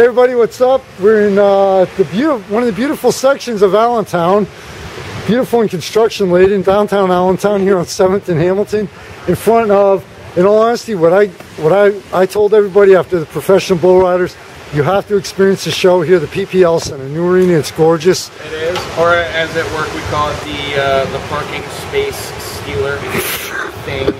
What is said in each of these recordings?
Hey everybody, what's up? We're in one of the beautiful sections of Allentown. Beautiful and construction laden in downtown Allentown here on 7th and Hamilton. In front of, in all honesty, what I told everybody after the professional bull riders, you have to experience the show here, the PPL Center, new arena. It's gorgeous. It is, or as at work we call it the parking space stealer thing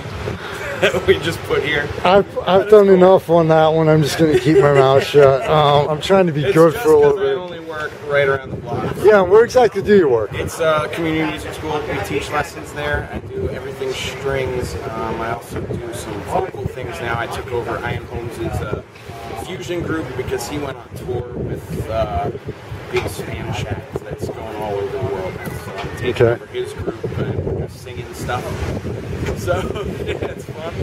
that we just put here. I've done enough on that one. I'm just going to keep my mouth shut. I'm trying to be good for a little bit. I only work right around the block. Yeah, where exactly do you work? It's community music school. We teach lessons there. I do everything strings. I also do some vocal things now. I took over Ian Holmes' fusion group because he went on tour with big Spanish act that's going all over the world now. So I'm taking over his group and singing stuff. So yeah, it's fun.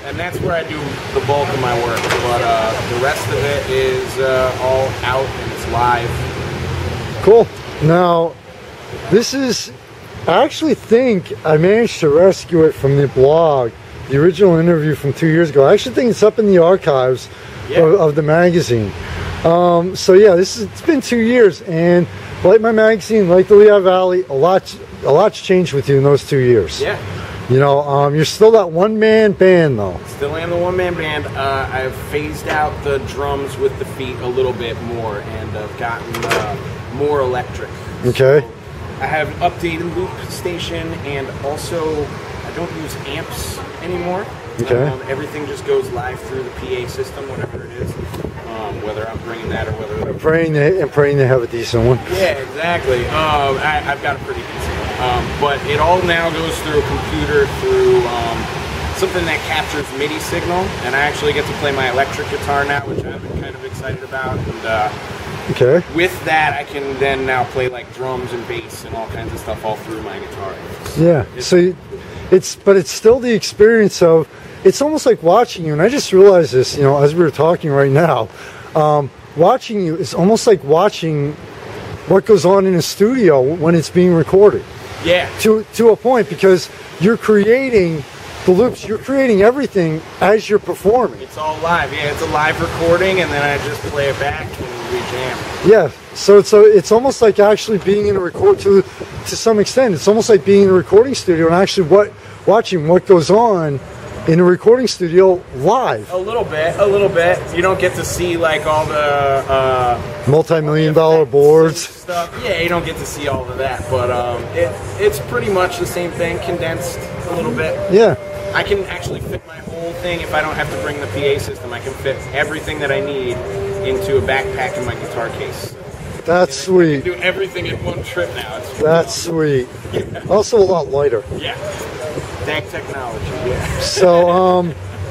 And that's where I do the bulk of my work. But the rest of it is all out and it's live. Cool. Now, this is, I actually think I managed to rescue it from the blog, the original interview from 2 years ago. I actually think it's up in the archives of the magazine. So yeah, it's been 2 years, and like my magazine, like the Lehigh Valley, a lot's changed with you in those 2 years. Yeah. You know, you're still that one-man band, though. Still am the one-man band. I've phased out the drums with the feet a little bit more, and I've gotten more electric. Okay. So I have an updated loop station, and also I don't use amps anymore. Okay. Everything just goes live through the PA system, whatever it is. Whether I'm bringing that or whether I'm praying they have a decent one. Yeah, exactly. I've got a pretty decent one. But it all now goes through a computer, through something that captures MIDI signal, and I actually get to play my electric guitar now, which I've been kind of excited about. And with that, I can then now play like drums and bass and all kinds of stuff all through my guitar. But it's still the experience of, it's almost like watching you, and I just realized this, you know, as we were talking right now, watching you is almost like watching what goes on in a studio when it's being recorded. Yeah. To a point, because you're creating the loops, you're creating everything as you're performing. It's all live. Yeah, it's a live recording, and then I just play it back and we jam. Yeah. So it's almost like actually being in a record to some extent. It's almost like being in a recording studio and actually watching what goes on in a recording studio live. A little bit. You don't get to see like all the multi-million-dollar boards stuff. Yeah, you don't get to see all of that, but it's pretty much the same thing, condensed a little bit. Yeah. I can actually fit my whole thing if I don't have to bring the PA system. I can fit everything that I need into a backpack in my guitar case. That's sweet. I can do everything in one trip now. That's sweet. Yeah. Also a lot lighter. Yeah. Dank technology, yeah. So,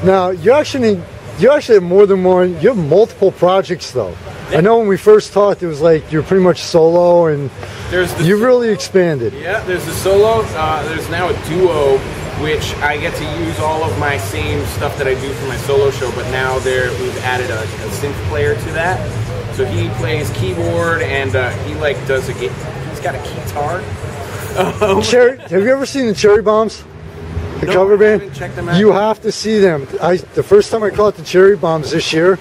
now you actually have more than one. You have multiple projects, though. Yeah. I know when we first talked, it was like you're pretty much solo, and you really expanded. Yeah, there's the solo. There's now a duo, which I get to use all of my same stuff that I do for my solo show, but now we've added a synth player to that. So he plays keyboard, and he he's got a guitar. Have you ever seen the Cherry Bombs? The cover band? I haven't checked them out. You have to see them. The first time I caught the Cherry Bombs this year,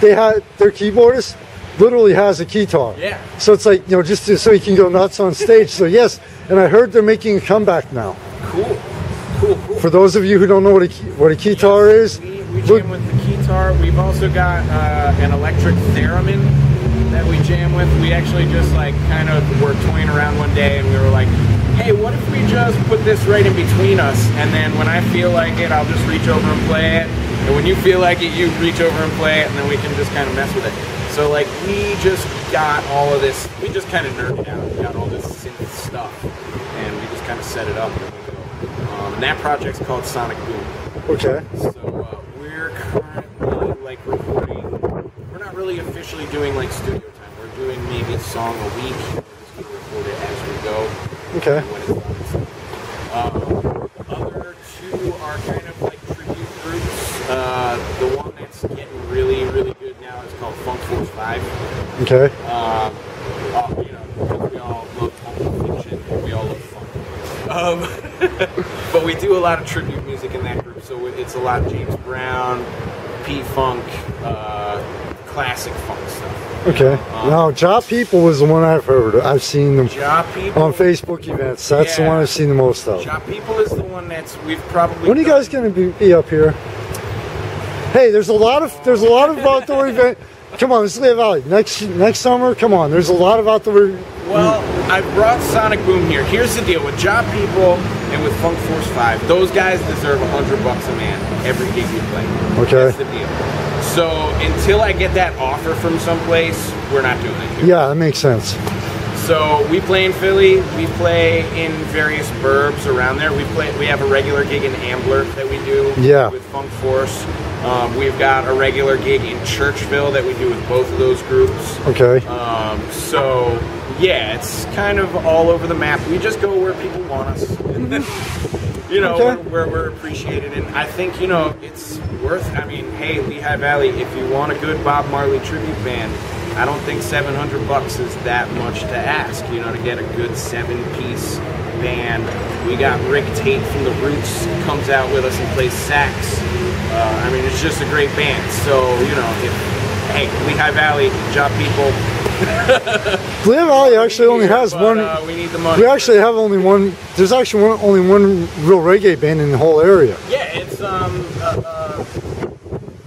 they had their keyboardist literally has a guitar. Yeah. So it's like, you know, just so he can go nuts on stage. So yes, and I heard they're making a comeback now. Cool. For those of you who don't know what a guitar is, we jam with the guitar. We've also got an electric theremin that we jam with. We actually just were toying around one day, and we were like, hey, what if we just put this right in between us, and then when I feel like it, I'll just reach over and play it, and when you feel like it, you reach over and play it, and then we can just kind of mess with it. So like, we just got all of this, we just kind of nerded out. We got all this synth stuff, and we just kind of set it up, and we go. And that project's called Sonic Boom. Okay. So we're currently recording, we're not really officially doing like studio time. We're doing maybe a song a week. We're just going to record it as we go. Okay. Other two are kind of like tribute groups. The one that's getting really, really good now is called Funk Force 5. Okay. You know, we all love Pulp Fiction and we all love funk. But we do a lot of tribute music in that group, so it's a lot of James Brown, P-Funk, classic funk stuff. Okay. Now, Job People was the one I've heard. I've seen them Job People on Facebook events. That's the one I've seen the most of. Job People is the one we've probably. When are you guys going to be up here? Hey, there's a lot of outdoor event. Come on, let's Lehigh Valley. Next summer, come on. There's a lot of outdoor. Well, I brought Sonic Boom here. Here's the deal with Job People and with Funk Force 5. Those guys deserve $100 a man every gig you play. Okay. That's the deal. So until I get that offer from someplace, we're not doing it here. Yeah, that makes sense. So we play in Philly. We play in various burbs around there. We have a regular gig in Ambler that we do with Funk Force. We've got a regular gig in Churchville that we do with both of those groups. Okay. So yeah, it's kind of all over the map. We just go where people want us. You know, where we're appreciated, and I think, you know, it's worth. I mean, hey, Lehigh Valley, if you want a good Bob Marley tribute band, I don't think $700 is that much to ask. You know, to get a good 7-piece band. We got Rick Tate from the Roots comes out with us and plays sax. I mean, it's just a great band. So, you know, hey, Lehigh Valley, Job People. Lehigh Valley actually only has one. We need the money. We actually have only one. There's actually only one real reggae band in the whole area. Yeah, it's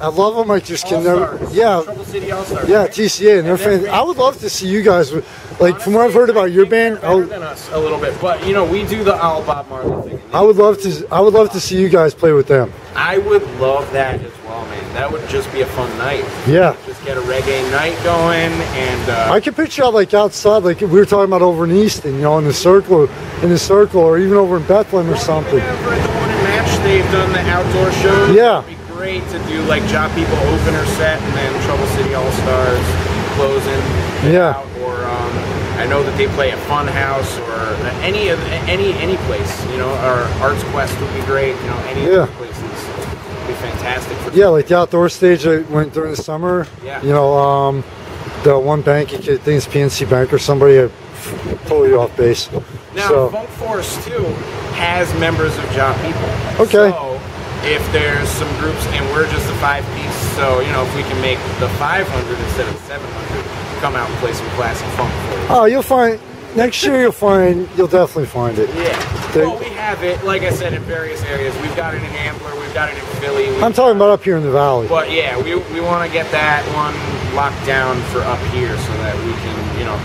I love them. I just can never. Yeah. Trouble City All Stars. Yeah, TCA, and they're fantastic. I would love to see you guys. Like, honestly, from what I've heard about your band, better than us a little bit, but you know, we do the all Bob Marley thing. I would love to see you guys play with them. I would love that as well, man. That would just be a fun night. Yeah. Just get a reggae night going, and I can picture out like outside, like we were talking about over in Easton, you know, in the circle, or even over in Bethlehem or something. Over at the one in Match, they've done the outdoor shows. Yeah. It'd be great to do like Job People opener set, and then Trouble City All Stars closing. Yeah. Or I know that they play at Fun House or any place, you know, or Arts Quest would be great, you know, any of the places would be fantastic. Yeah, like the outdoor stage I went during the summer. Yeah. You know, the one bank, I think it's PNC Bank or somebody, totally off base. Now, Funk Force too has members of Job People. Okay. So if there's some groups and we're just a 5-piece, so you know, if we can make the 500 instead of the 700. Come out and play some classic funk for you. Oh, you'll find next year. You'll definitely find it. Yeah. Well, we have it, like I said, in various areas. We've got it in Ambler. We've got it in Philly. I'm talking about up here in the valley. But yeah, we want to get that one locked down for up here so that we can, you know,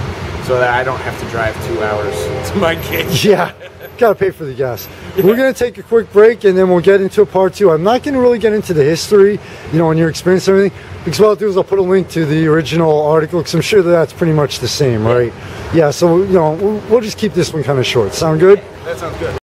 so that I don't have to drive 2 hours to my gig. Yeah. Gotta pay for the gas. We're gonna take a quick break and then we'll get into a part 2. I'm not gonna really get into the history, you know, and your experience and everything, because what I'll do is I'll put a link to the original article, because I'm sure that's pretty much the same, right? Yeah, so, you know, we'll just keep this one kind of short. Sound good? That sounds good.